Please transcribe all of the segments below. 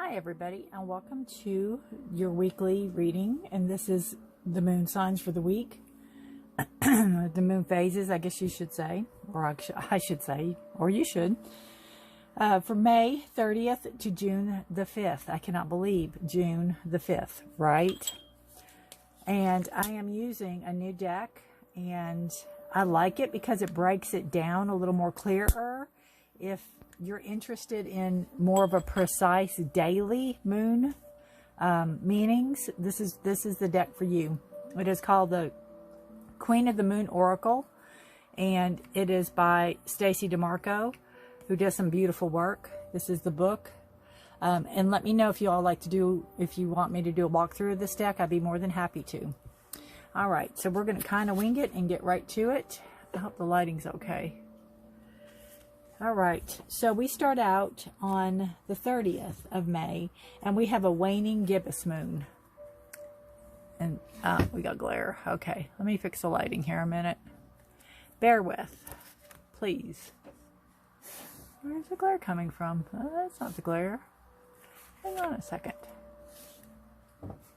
Hi everybody, and welcome to your weekly reading, and this is the moon signs for the week. The moon phases, I guess you should say, or I should say, or you should, for May 30th to June the 5th. I cannot believe June the 5th, right? And I am using a new deck, and I like it because it breaks it down a little more clearer. If you're interested in more of a precise daily moon meanings, this is the deck for you. It is called the Queen of the Moon Oracle, and it is by Stacy DeMarco, who does some beautiful work. This is the book. And let me know if you all if you want me to do a walkthrough of this deck. I'd be more than happy to. All right, so we're going to kind of wing it and get right to it. I hope the lighting's okay. All right, so we start out on the 30th of May, and we have a waning gibbous moon. And we got glare. Okay, let me fix the lighting here a minute. Bear with, please. Where's the glare coming from? That's not the glare. Hang on a second.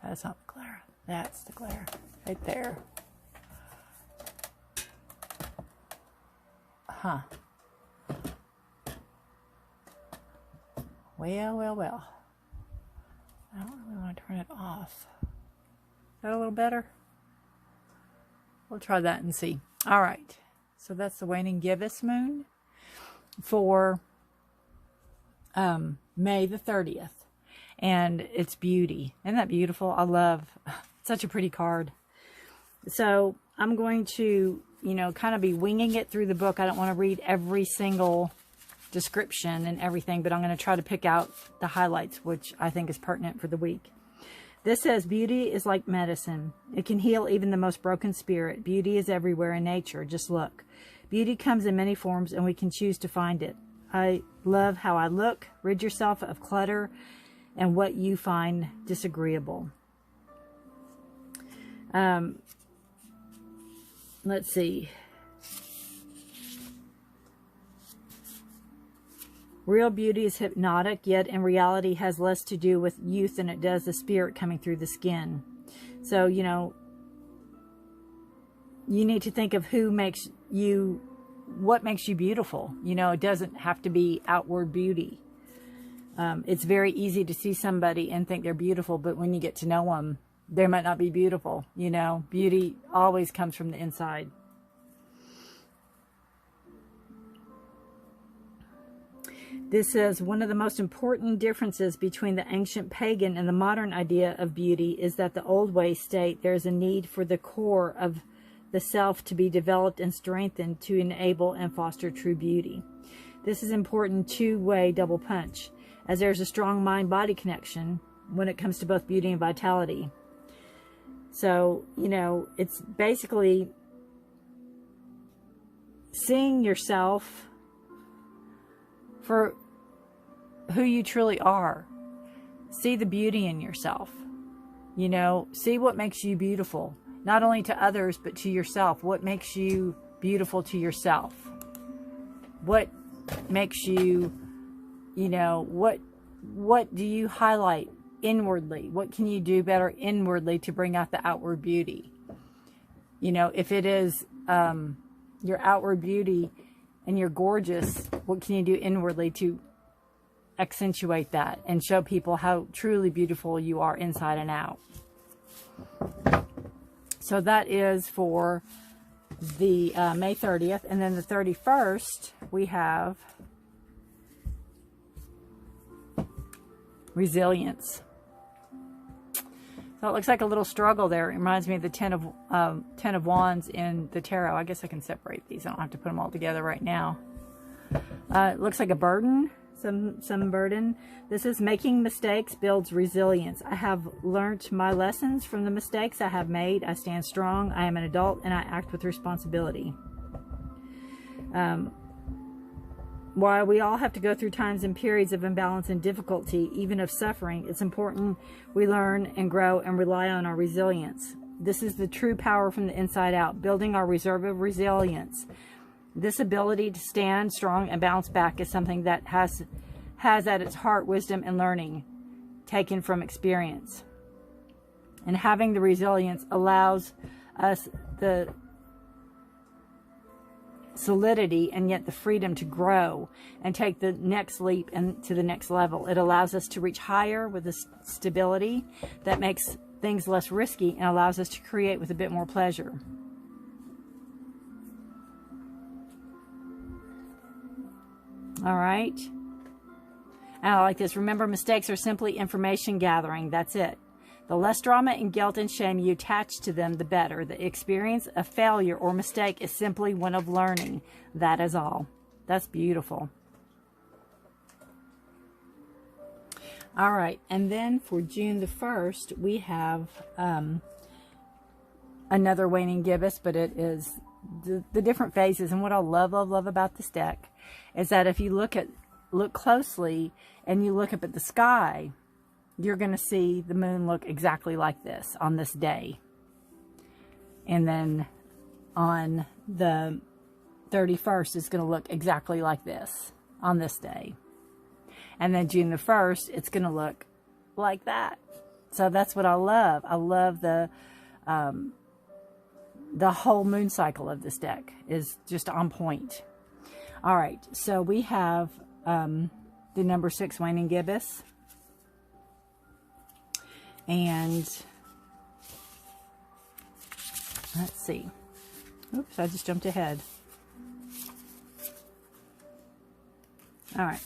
That's not the glare. That's the glare. Right there. Huh. Well. I don't really want to turn it off. Is that a little better? We'll try that and see. All right. So that's the waning gibbous moon for May the 30th. And it's beauty. Isn't that beautiful? I love such a pretty card. So I'm going to, kind of be winging it through the book. I don't want to read every single description and everything, but I'm going to try to pick out the highlights, which I think is pertinent for the week. This says, beauty is like medicine. It can heal even the most broken spirit. Beauty is everywhere in nature. Just look. Beauty comes in many forms, and we can choose to find it. I love how I look. Rid yourself of clutter and what you find disagreeable. Let's see. Real beauty is hypnotic, yet in reality has less to do with youth than it does the spirit coming through the skin. So, you need to think of what makes you beautiful. It doesn't have to be outward beauty. It's very easy to see somebody and think they're beautiful, but when you get to know them, they might not be beautiful. Beauty always comes from the inside. This says, one of the most important differences between the ancient pagan and the modern idea of beauty is that the old ways state there is a need for the core of the self to be developed and strengthened to enable and foster true beauty. This is important two-way double punch, as there's a strong mind-body connection when it comes to both beauty and vitality. So, it's basically seeing yourself for who you truly are. See the beauty in yourself. See what makes you beautiful, not only to others, but to yourself. What makes you beautiful to yourself? What makes you, what do you highlight inwardly? What can you do better inwardly to bring out the outward beauty? If it is your outward beauty and you're gorgeous, what can you do inwardly to accentuate that and show people how truly beautiful you are inside and out? So that is for the May 30th. And then the 31st, we have resilience. So it looks like a little struggle there. It reminds me of the Ten of Wands in the Tarot. I guess I can separate these. I don't have to put them all together right now. It looks like a burden, some burden. This is making mistakes builds resilience. I have learned my lessons from the mistakes I have made. I stand strong. I am an adult, and I act with responsibility. While we all have to go through times and periods of imbalance and difficulty, even of suffering, it's important we learn and grow and rely on our resilience. This is the true power from the inside out, building our reserve of resilience. This ability to stand strong and bounce back is something that has at its heart wisdom and learning. taken from experience. And having the resilience allows us the solidity and yet the freedom to grow and take the next leap and to the next level. It allows us to reach higher with a stability that makes things less risky and allows us to create with a bit more pleasure. All right. And I like this. Remember, mistakes are simply information gathering. That's it. The less drama and guilt and shame you attach to them, the better. The experience of failure or mistake is simply one of learning. That is all. That's beautiful. All right. And then for June the 1st, we have another waning gibbous, but it is the different phases. And what I love about this deck is that if you look closely and you look up at the sky, you're going to see the moon look exactly like this on this day. And then on the 31st, it's going to look exactly like this on this day. And then June the 1st, it's going to look like that. So that's what I love. I love the whole moon cycle of this deck is just on point. All right, so we have the number 6 waning gibbous. And let's see. Oops, I just jumped ahead. All right.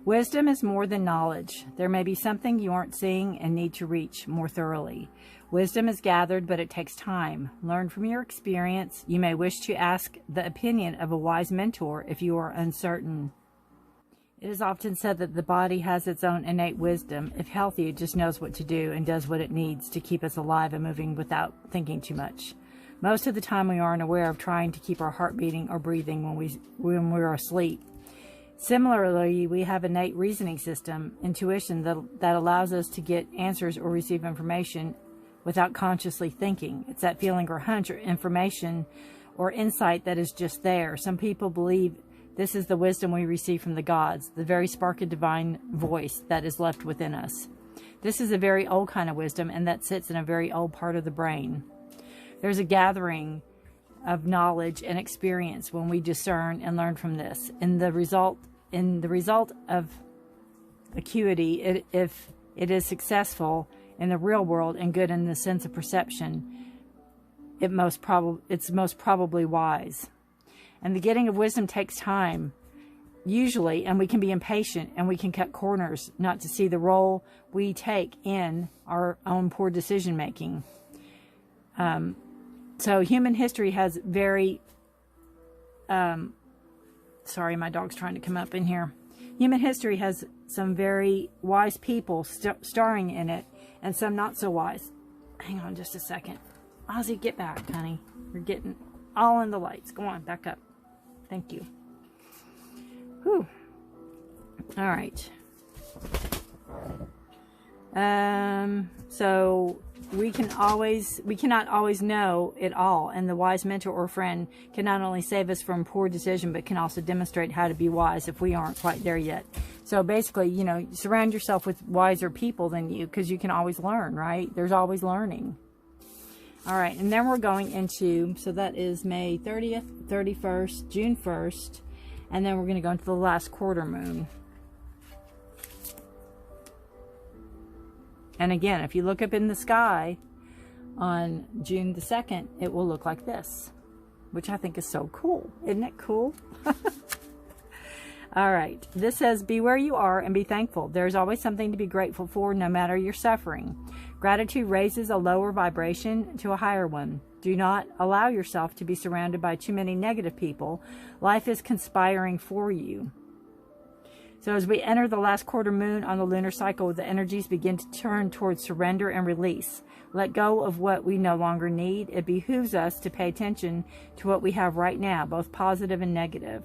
Wisdom is more than knowledge. There may be something you aren't seeing and need to reach more thoroughly. Wisdom is gathered, but it takes time. Learn from your experience. You may wish to ask the opinion of a wise mentor if you are uncertain. It is often said that the body has its own innate wisdom. If healthy, it just knows what to do and does what it needs to keep us alive and moving without thinking too much. Most of the time, we aren't aware of trying to keep our heart beating or breathing when we're asleep. Similarly, we have innate reasoning system, intuition, that allows us to get answers or receive information without consciously thinking. It's that feeling or hunch or information or insight that is just there. Some people believe this is the wisdom we receive from the gods, the very spark of divine voice that is left within us. This is a very old kind of wisdom, and that sits in a very old part of the brain. There's a gathering of knowledge and experience when we discern and learn from this. In the result of acuity, if it is successful in the real world and good in the sense of perception, it's most probably wise. And the getting of wisdom takes time, usually, and we can be impatient and we can cut corners not to see the role we take in our own poor decision making. So human history has very, sorry, my dog's trying to come up in here. Human history has some very wise people starring in it and some not so wise. Hang on just a second. Ozzy, get back, honey. We're getting all in the lights. Go on, back up. Thank you. Whew. All right. So we cannot always know it all, and the wise mentor or friend can not only save us from poor decision, but can also demonstrate how to be wise if we aren't quite there yet. So basically, you know, surround yourself with wiser people than you, because you can always learn, right? There's always learning. All right, and then we're going into, so that is May 30th, 31st, June 1st, and then we're going to go into the last quarter moon. And again, if you look up in the sky on June the 2nd, it will look like this, which I think is so cool. Isn't it cool? All right, this says, be where you are and be thankful. There's always something to be grateful for, no matter your suffering. Gratitude raises a lower vibration to a higher one. Do not allow yourself to be surrounded by too many negative people. Life is conspiring for you. So as we enter the last quarter moon on the lunar cycle, the energies begin to turn towards surrender and release. Let go of what we no longer need. It behooves us to pay attention to what we have right now, both positive and negative.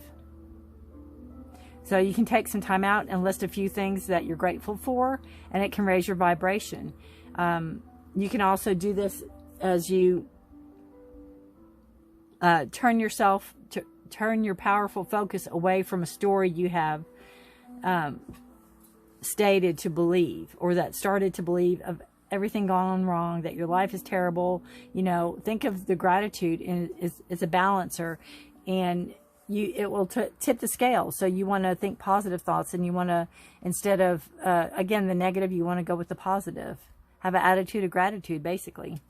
So you can take some time out and list a few things that you're grateful for, and it can raise your vibration. You can also do this as you turn your powerful focus away from a story you have stated to believe, or that started to believe of everything gone wrong, that your life is terrible. You know, think of the gratitude as a balancer, and it will tip the scale. So you want to think positive thoughts, and you want to, instead of, again, the negative, you want to go with the positive. Have an attitude of gratitude, basically.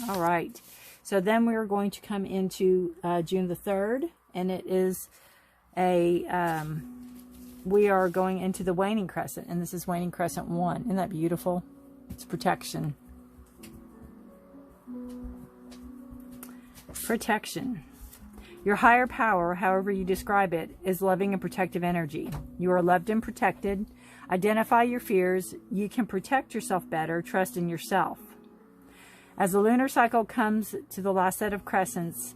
All right. So then we're going to come into June the 3rd, and it is we are going into the waning crescent, and this is waning crescent 1. Isn't that beautiful? It's protection. Protection. Your higher power, however you describe it, is loving and protective energy. You are loved and protected. Identify your fears. You can protect yourself better. Trust in yourself. As the lunar cycle comes to the last set of crescents,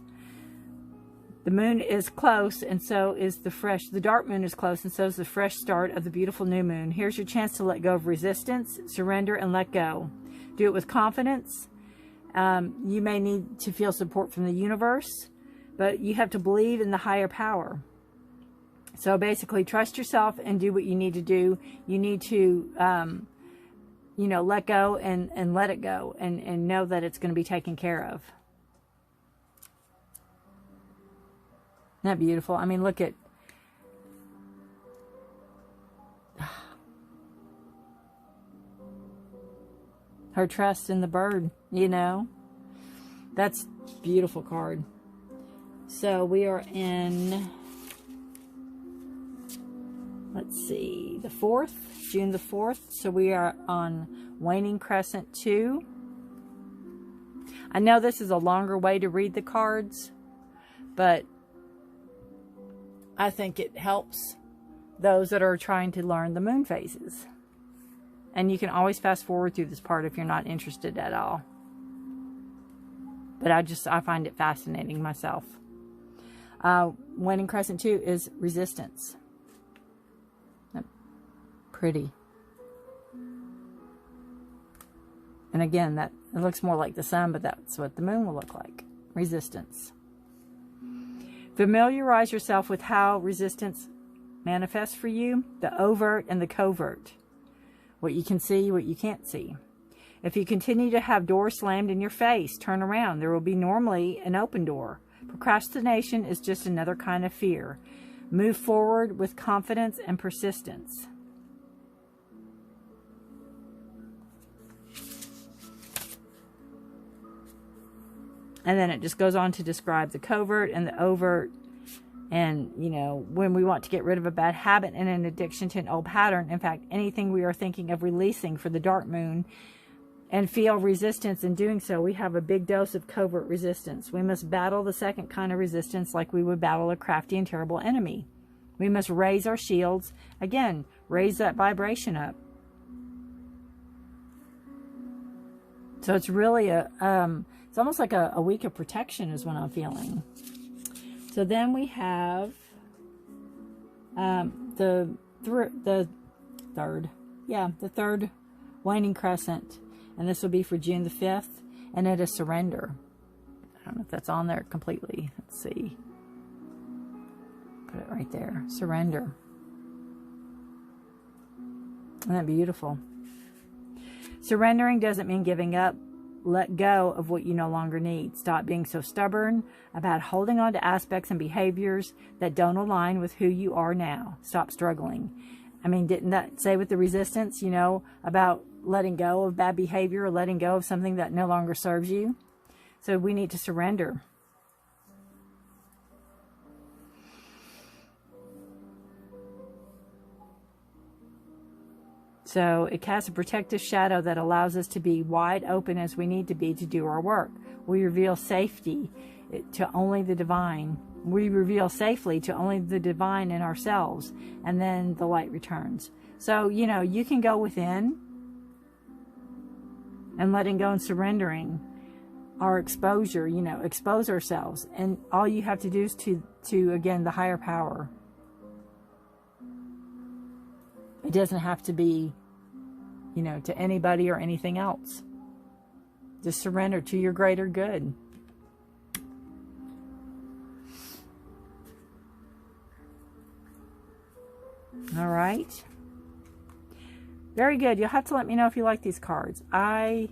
the moon is close, and so is the dark moon is close, and so is the fresh start of the beautiful new moon. Here's your chance to let go of resistance, surrender, and let go. Do it with confidence. You may need to feel support from the universe, but you have to believe in the higher power. So basically, trust yourself and do what you need to do. You need to, you know, let go and let it go, and know that it's going to be taken care of. Isn't that beautiful? I mean, look at her trust in the bird, you know. That's a beautiful card. So we are in, let's see, the 4th, June the 4th. So we are on waning crescent 2. I know this is a longer way to read the cards, but I think it helps those that are trying to learn the moon phases. And you can always fast forward through this part if you're not interested at all. But I find it fascinating myself. Waning crescent 2 is resistance. Pretty. And again, it looks more like the sun, but that's what the moon will look like. Resistance. Familiarize yourself with how resistance manifests for you, the overt and the covert. What you can see, what you can't see. If you continue to have doors slammed in your face, turn around. There will be normally an open door. Procrastination is just another kind of fear. Move forward with confidence and persistence. And then it just goes on to describe the covert and the overt. And, you know, when we want to get rid of a bad habit and an addiction to an old pattern, in fact, anything we are thinking of releasing for the dark moon, and feel resistance in doing so, we have a big dose of covert resistance. We must battle the second kind of resistance like we would battle a crafty and terrible enemy. We must raise our shields. Again, raise that vibration up. So it's really it's almost like a week of protection is what I'm feeling. So then we have the third waning crescent. And this will be for June the 5th. And it is surrender. I don't know if that's on there completely. Let's see. Put it right there. Surrender. Isn't that beautiful? Surrendering doesn't mean giving up. Let go of what you no longer need. Stop being so stubborn about holding on to aspects and behaviors that don't align with who you are now. Stop struggling. I mean, didn't that say with the resistance, you know, about letting go of bad behavior or letting go of something that no longer serves you? So we need to surrender. So it casts a protective shadow that allows us to be wide open as we need to be to do our work. We reveal safety to only the divine. We reveal safely to only the divine in ourselves, and then the light returns. So, you know, you can go within and letting go and surrendering our exposure, you know, expose ourselves. And all you have to do is to again, the higher power. It doesn't have to be, you know, to anybody or anything else. Just surrender to your greater good. All right. Very good. You'll have to let me know if you like these cards. I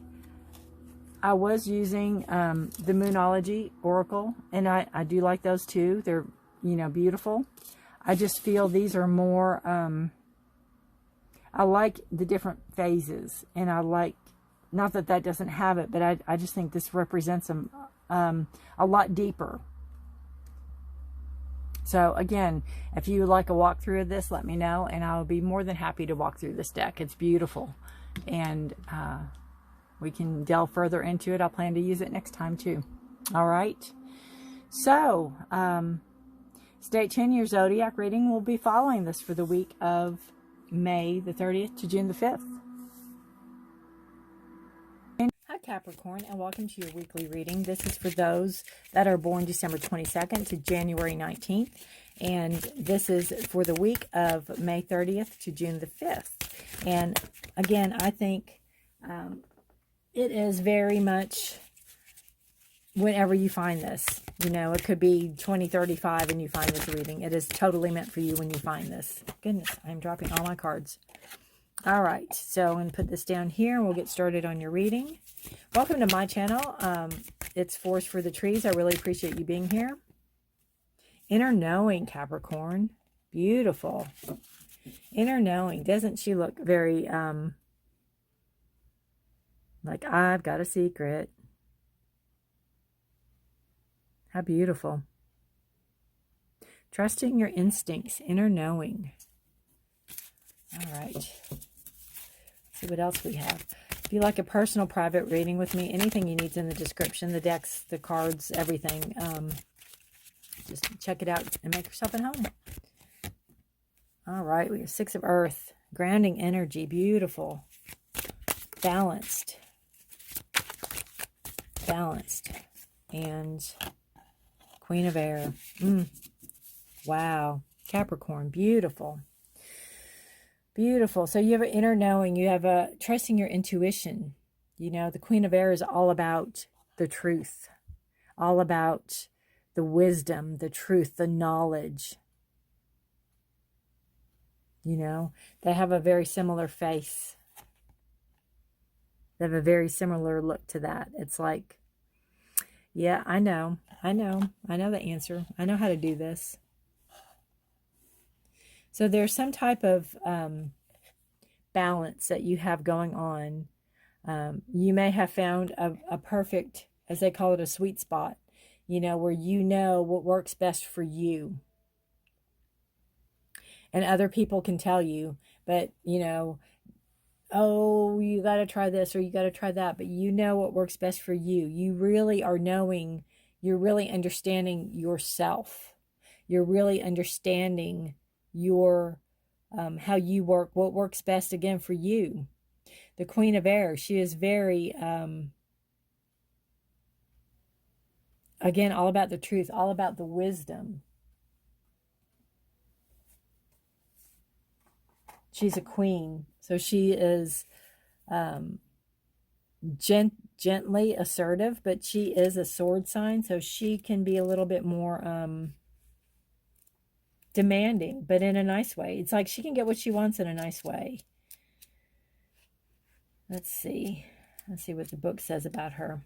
was using the Moonology Oracle, and I do like those too. They're, you know, beautiful. I just feel these are more, I like the different phases, and I like, not that that doesn't have it, but I just think this represents them a lot deeper. So again, if you would like a walkthrough of this, let me know, and I'll be more than happy to walk through this deck. It's beautiful, and we can delve further into it. I'll plan to use it next time too. All right. So, stay tuned. Your zodiac reading will be following this for the week of May the 30th to June the 5th. Hi Capricorn, and welcome to your weekly reading. This is for those that are born December 22nd to January 19th. And this is for the week of May 30th to June the 5th. And again, I think it is very much whenever you find this. You know, it could be 2035 and you find this reading. It is totally meant for you when you find this. Goodness, I'm dropping all my cards. All right, so I'm going to put this down here and we'll get started on your reading. Welcome to my channel. It's Forest for the Trees. I really appreciate you being here. Inner knowing, Capricorn. Beautiful. Inner knowing. Doesn't she look very, like, I've got a secret. How beautiful. Trusting your instincts. Inner knowing. All right. See what else we have. If you like a personal private reading with me, anything you need is in the description. The decks, the cards, everything. Just check it out and make yourself at home. All right. We have Six of Earth. Grounding energy. Beautiful. Balanced. Balanced. And Queen of Air. Wow. Capricorn. Beautiful. Beautiful. So you have an inner knowing. You have a trusting your intuition. You know, the Queen of Air is all about the truth. All about the wisdom, the truth, the knowledge. You know, they have a very similar face. They have a very similar look to that. It's like, yeah, I know the answer. I know how to do this. So there's some type of balance that you have going on. You may have found a perfect, as they call it, a sweet spot, you know, where you know what works best for you. And other people can tell you, but, you know, oh, you got to try this or you got to try that, but you know what works best for you. You really are knowing, you're really understanding yourself. You're really understanding your how you work, what works best again for you. The Queen of Air, she is very again, all about the truth, all about the wisdom. She's a queen, so she is gently assertive, but she is a sword sign, so she can be a little bit more demanding, but in a nice way. It's like she can get what she wants in a nice way. Let's see what the book says about her.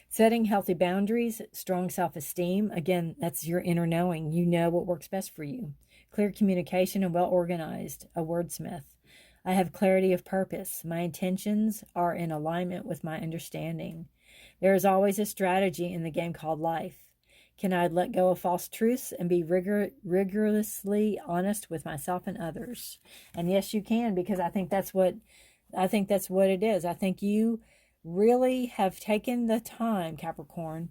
Setting healthy boundaries, strong self-esteem. Again, that's your inner knowing. You know what works best for you. Clear communication and well organized. A wordsmith. I have clarity of purpose. My intentions are in alignment with my understanding. There is always a strategy in the game called life. Can I let go of false truths and be rigorously honest with myself and others? And yes, you can, because I think that's what it is. I think you really have taken the time, Capricorn,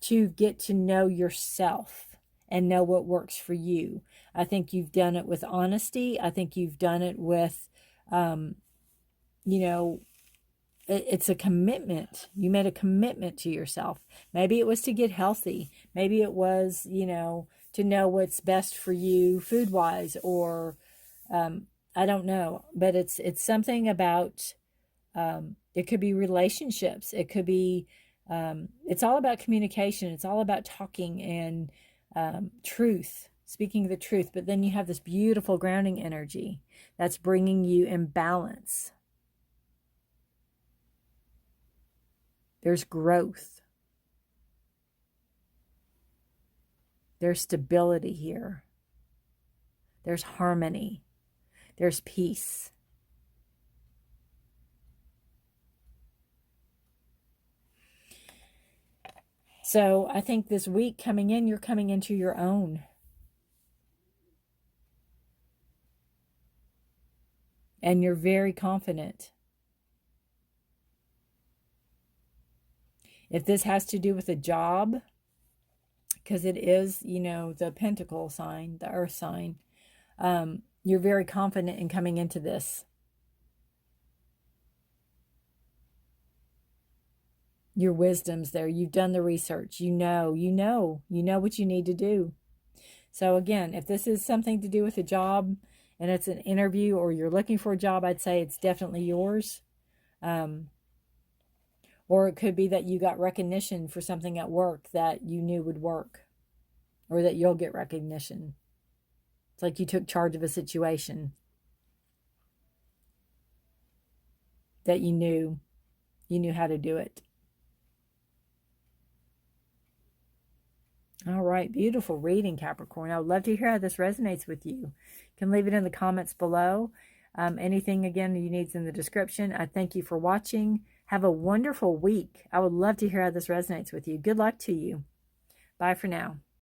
to get to know yourself and know what works for you. I think you've done it with honesty. I think you've done it with, you know, it's a commitment. You made a commitment to yourself. Maybe it was to get healthy. Maybe it was, you know, to know what's best for you food-wise, or I don't know. But it's something about, it could be relationships. It could be, it's all about communication. It's all about talking and truth. speaking the truth, but then you have this beautiful grounding energy that's bringing you in balance. There's growth. There's stability here. There's harmony. There's peace. So I think this week coming in, you're coming into your own. And you're very confident. If this has to do with a job, because it is, you know, the pentacle sign, the earth sign, you're very confident in coming into this. Your wisdom's there. You've done the research. You know what you need to do. So again, if this is something to do with a job and it's an interview or you're looking for a job, I'd say it's definitely yours. Or it could be that you got recognition for something at work that you knew would work, or that you'll get recognition. It's like you took charge of a situation that you knew how to do it. All right, beautiful reading, Capricorn. I would love to hear how this resonates with you. You can leave it in the comments below. Anything, again, you need is in the description. I thank you for watching. Have a wonderful week. I would love to hear how this resonates with you. Good luck to you. Bye for now.